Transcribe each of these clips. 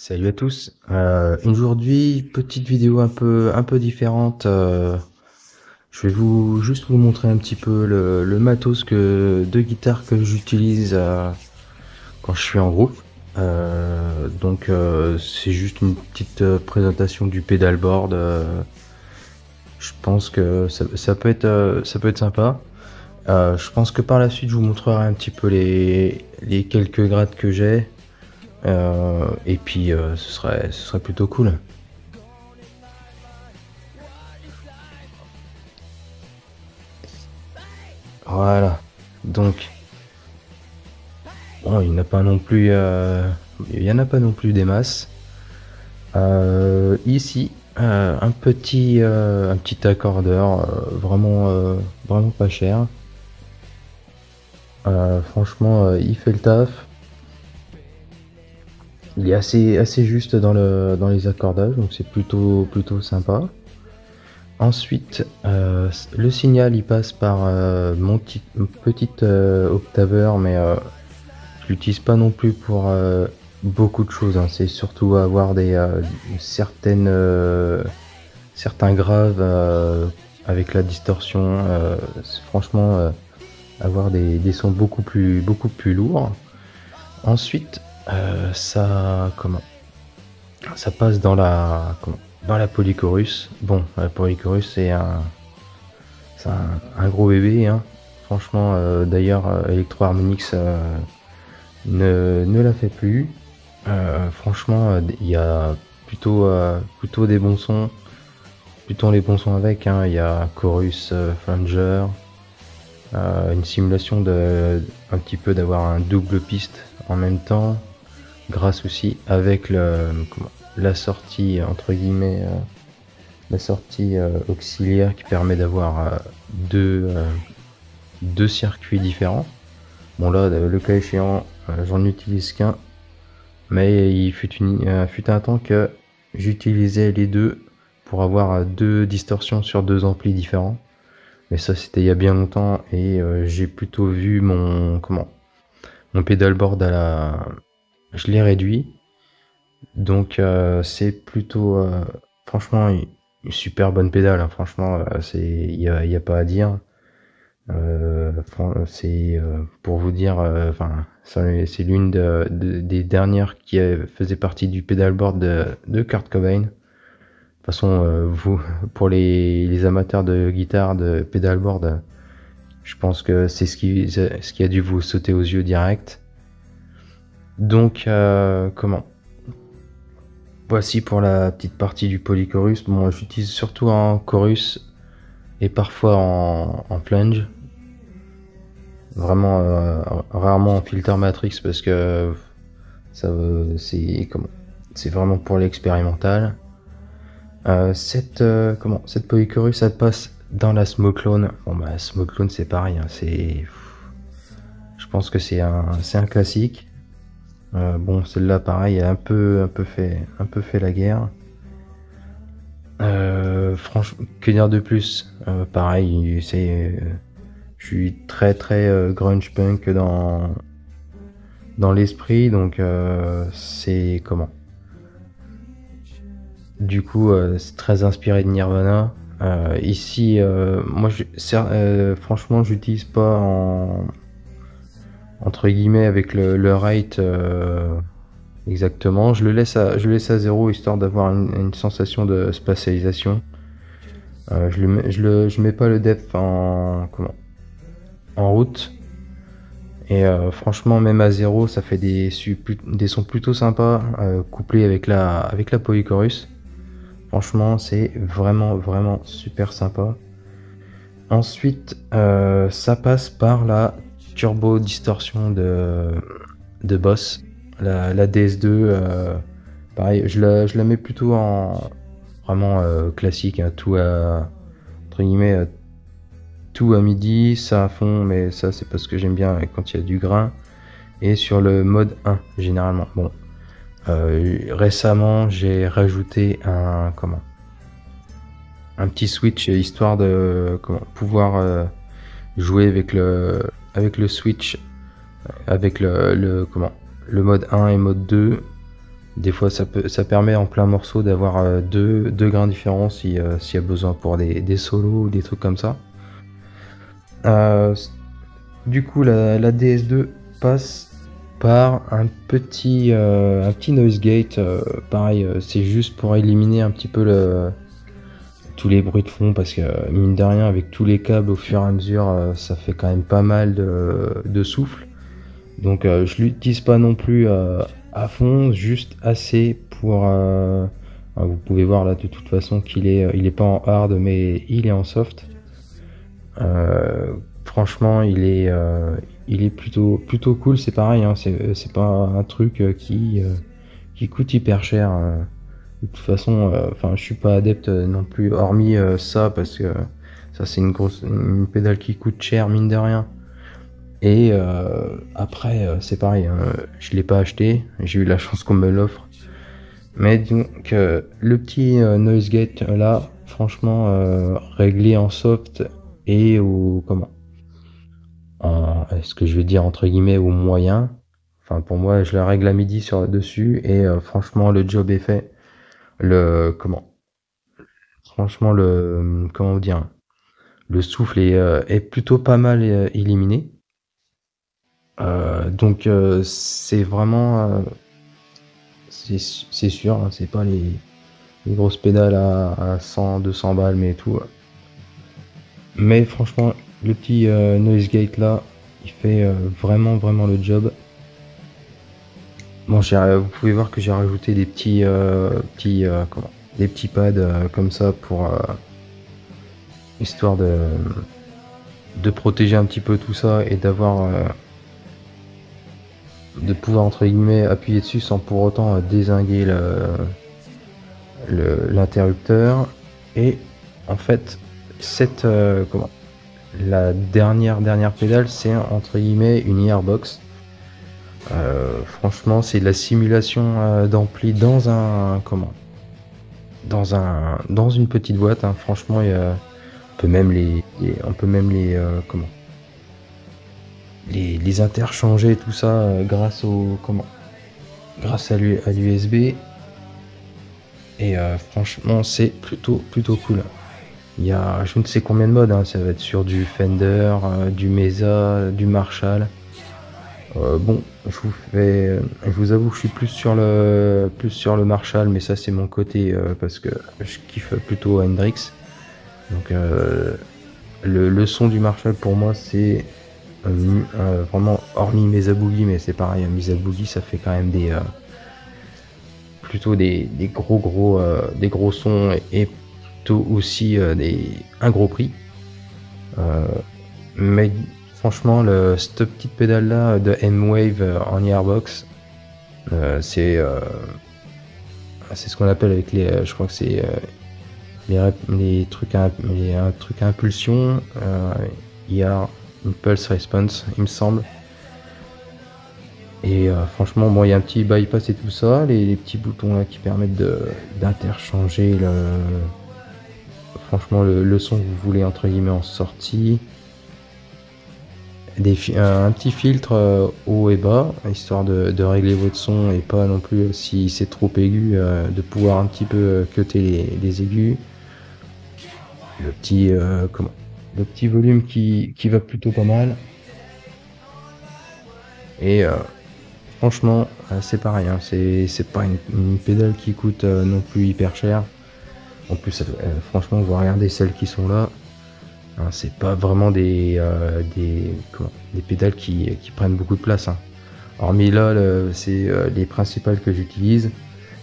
Salut à tous. Aujourd'hui, petite vidéo un peu différente. Je vais juste vous montrer un petit peu le matos de guitare que j'utilise quand je suis en groupe. C'est juste une petite présentation du pedalboard. Je pense que ça peut être sympa. Je pense que par la suite, je vous montrerai un petit peu les quelques grades que j'ai. Et puis ce serait plutôt cool. Voilà. Donc, bon, il y en a pas non plus des masses. Ici, un petit accordeur, vraiment pas cher. Franchement, il fait le taf. Il est assez juste dans les accordages, donc c'est plutôt sympa. Ensuite, le signal il passe par mon petit octaveur, mais je l'utilise pas non plus pour beaucoup de choses, hein. C'est surtout avoir certains graves avec la distorsion. Franchement, avoir des sons beaucoup plus lourds. Ensuite, ça passe dans la Polychorus. Bon, la Polychorus c'est un gros bébé, hein. Franchement, d'ailleurs, Electro Harmonix ne la fait plus. Franchement, il y a plutôt des bons sons, plutôt les bons sons avec, hein. Il y a Chorus, Flanger, une simulation un petit peu d'avoir un double piste en même temps, grâce aussi avec la sortie entre guillemets, la sortie auxiliaire qui permet d'avoir deux circuits différents. Bon là, le cas échéant, j'en utilise qu'un, mais fut un temps que j'utilisais les deux pour avoir deux distorsions sur deux amplis différents. Mais ça, c'était il y a bien longtemps, et j'ai plutôt vu mon pedalboard je l'ai réduit. Donc c'est plutôt franchement une super bonne pédale, hein. Franchement, il y a pas à dire. C'est pour vous dire, c'est l'une des dernières qui faisait partie du pedalboard de Kurt Cobain. De toute façon, pour les amateurs de guitare, de pedalboard, je pense que c'est ce qui a dû vous sauter aux yeux direct. Donc, voici pour la petite partie du polychorus. Bon, j'utilise surtout en chorus et parfois en flange. Vraiment rarement en filter matrix parce que c'est vraiment pour l'expérimental. Cette polychorus, elle passe dans la smoke clone. Bon bah smoke clone c'est pareil, hein. Je pense que c'est un classique. Bon, celle-là pareil, a un peu fait la guerre. Franchement, que dire de plus? Pareil, je suis très grunge punk dans l'esprit, donc du coup, c'est très inspiré de Nirvana. Ici, franchement, j'utilise pas entre guillemets avec le rate exactement. Je le laisse à 0 histoire d'avoir une sensation de spatialisation. Je mets pas le depth en route. Et franchement, même à 0, ça fait des sons plutôt sympas, couplés avec la polychorus. Franchement, c'est vraiment super sympa. Ensuite, ça passe par la turbo distorsion de Boss, la DS2. Pareil, je la mets plutôt en vraiment classique, hein, entre guillemets, tout à midi, ça à fond, mais ça c'est parce que j'aime bien quand il y a du grain. Et sur le mode 1 généralement. Bon, récemment j'ai rajouté un petit switch histoire de pouvoir jouer avec le switch, avec le mode 1 et mode 2 Des fois, ça permet en plein morceau d'avoir deux grains différents s'il y a besoin pour des solos ou des trucs comme ça. Euh, du coup, la DS2 passe par un petit noise gate. Pareil, c'est juste pour éliminer un petit peu tous les bruits de fond parce que mine de rien, avec tous les câbles au fur et à mesure, ça fait quand même pas mal de souffle. Donc je l'utilise pas non plus à fond, juste assez pour... vous pouvez voir là de toute façon il est pas en hard mais il est en soft. Franchement il est plutôt cool, c'est pareil, hein, c'est pas un truc qui coûte hyper cher. De toute façon, enfin je suis pas adepte non plus, hormis ça parce que ça c'est une pédale qui coûte cher mine de rien. Et après, c'est pareil, hein, je l'ai pas acheté, j'ai eu la chance qu'on me l'offre. Mais donc, le petit noise gate là, franchement, réglé en soft et ce que je vais dire entre guillemets au moyen. Enfin, pour moi, je la règle à midi sur dessus et franchement, le job est fait. Le comment? Franchement, comment dire? Le souffle est plutôt pas mal éliminé. Donc c'est vraiment c'est sûr, hein, c'est pas les grosses pédales à 100 200 balles mais tout. Mais franchement le petit noise gate là il fait vraiment le job. Bon, vous pouvez voir que j'ai rajouté des des petits pads comme ça pour histoire de protéger un petit peu tout ça et de pouvoir entre guillemets appuyer dessus sans pour autant dézinguer l'interrupteur. Et en fait la dernière pédale c'est entre guillemets une earbox. Franchement c'est de la simulation d'ampli dans dans une petite boîte, hein. Franchement on peut même les interchanger tout ça grâce à l'USB. Et franchement c'est plutôt cool. Il y a je ne sais combien de modes, hein. Ça va être sur du Fender, du Mesa, du Marshall. Bon, je vous avoue que je suis plus sur le Marshall, mais ça c'est mon côté parce que je kiffe plutôt Hendrix. Donc le son du Marshall pour moi c'est vraiment, hormis Mesa Boogie, mais c'est pareil, Mesa Boogie ça fait quand même plutôt des gros sons et plutôt aussi un gros prix. Mais franchement cette petite pédale là de M-Wave en earbox, c'est ce qu'on appelle avec je crois que c'est les trucs un truc à impulsion. Il y a une pulse response il me semble. Et franchement bon, il y a un petit bypass et tout ça, les petits boutons là qui permettent d'interchanger franchement le son que vous voulez entre guillemets en sortie. Un petit filtre haut et bas histoire de régler votre son et pas non plus si c'est trop aigu de pouvoir un petit peu cutter les aigus. Le petit volume qui va plutôt pas mal. Et franchement c'est pareil, hein, c'est pas une pédale qui coûte non plus hyper cher. En plus franchement vous regardez celles qui sont là, hein, c'est pas vraiment des pédales qui prennent beaucoup de place, hein. Hormis là c'est les principales que j'utilise.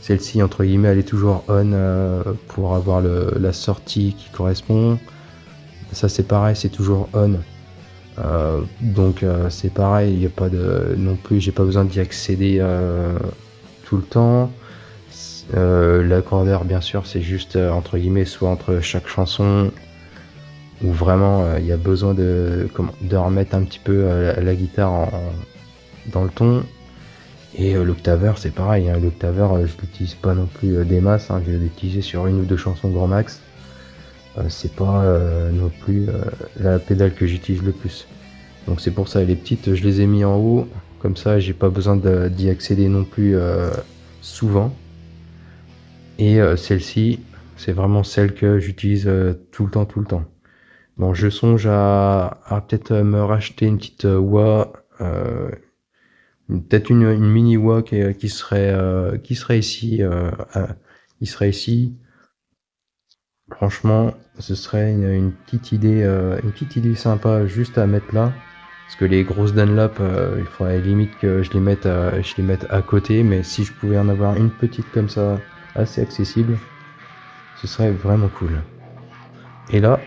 Celle-ci entre guillemets elle est toujours on pour avoir la sortie qui correspond. Ça c'est pareil, c'est toujours on. Donc c'est pareil, il y a pas de non plus, j'ai pas besoin d'y accéder tout le temps. L'accordeur bien sûr c'est juste entre guillemets soit entre chaque chanson ou vraiment il y a besoin de remettre un petit peu la guitare dans le ton. Et l'octaveur c'est pareil, hein, l'octaveur je l'utilise pas non plus des masses, hein, je vais l'utiliser sur une ou deux chansons grand max. C'est pas non plus la pédale que j'utilise le plus. Donc c'est pour ça les petites je les ai mis en haut, comme ça j'ai pas besoin d'y accéder non plus souvent. Et celle-ci, c'est vraiment celle que j'utilise tout le temps, tout le temps. Bon, je songe à peut-être me racheter une petite wah, peut-être une mini wah qui serait ici, qui serait ici. Franchement, ce serait une petite idée sympa juste à mettre là. Parce que les grosses Dunlop, il faudrait limite que je les mette à côté. Mais si je pouvais en avoir une petite comme ça, assez accessible, ce serait vraiment cool. Et là,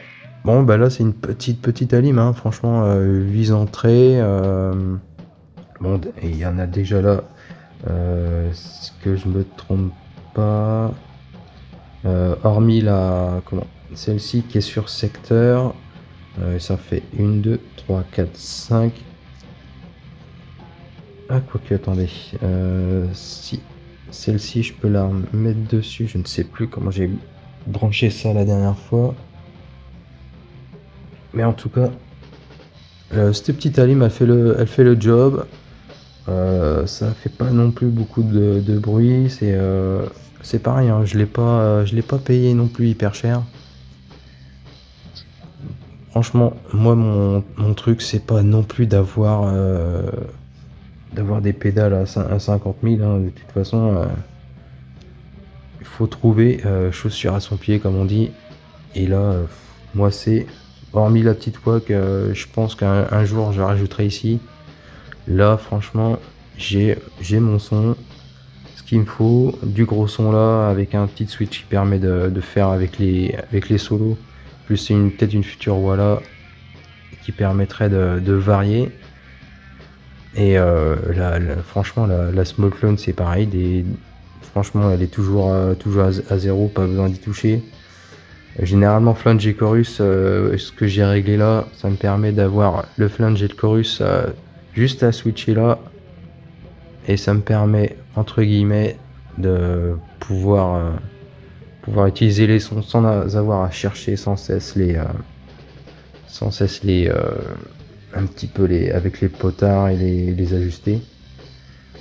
bon, bah là, c'est une petite Alim, hein, franchement, 8 entrées. Bon, et il y en a déjà là, ce que je me trompe pas. Hormis celle-ci qui est sur secteur, ça fait 1, 2, 3, 4, 5. Ah, quoique, attendez. Si celle-ci, je peux la mettre dessus, je ne sais plus comment j'ai branché ça la dernière fois. Mais en tout cas, cette petite alim, elle fait le job. Ça fait pas non plus beaucoup de bruit. C'est pareil, hein, je l'ai pas payé non plus hyper cher. Franchement, moi, mon truc, c'est pas non plus d'avoir des pédales à 50 000. Hein. De toute façon, il faut trouver chaussure à son pied, comme on dit. Et là, moi, c'est hormis la petite voix que je pense qu'un jour je rajouterai ici. Là, franchement, j'ai mon son, ce qu'il me faut, du gros son là, avec un petit switch qui permet de faire avec les solos, plus peut-être une future voilà qui permettrait de varier. Et franchement, la Small Clone, c'est pareil. Franchement, elle est toujours à zéro, pas besoin d'y toucher. Généralement, flange et chorus, ce que j'ai réglé là, ça me permet d'avoir le flange et le chorus juste à switcher là. Et ça me permet, entre guillemets, de pouvoir utiliser les sons sans avoir à chercher sans cesse un petit peu avec les potards et les ajuster.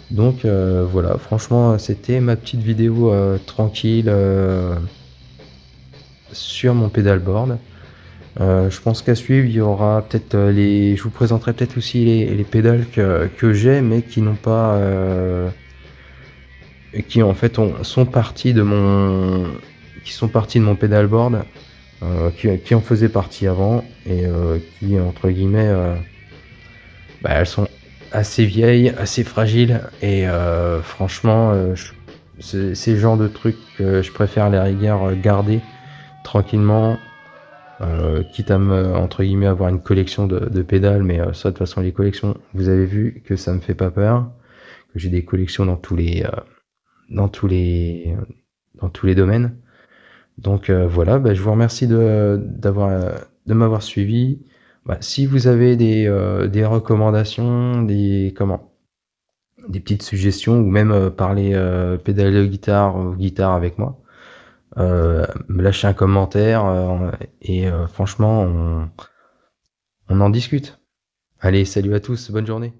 Donc voilà, franchement, c'était ma petite vidéo tranquille sur mon pédalboard. Je pense qu'à suivre, il y aura peut-être je vous présenterai peut-être aussi les pédales que j'ai, mais qui n'ont pas, qui en fait sont partis de mon pédalboard, qui en faisaient partie avant et qui entre guillemets, bah, elles sont assez vieilles, assez fragiles et franchement, c'est le genre de truc que je préfère les rigueurs garder tranquillement. Quitte à entre guillemets avoir une collection de pédales, mais ça de toute façon les collections, vous avez vu que ça me fait pas peur, que j'ai des collections dans tous les domaines. Donc voilà, bah, je vous remercie de m'avoir suivi. Bah, si vous avez des recommandations, des petites suggestions, ou même parler pédale de guitare ou guitare avec moi, me lâcher un commentaire et franchement on en discute. Allez, salut à tous, bonne journée.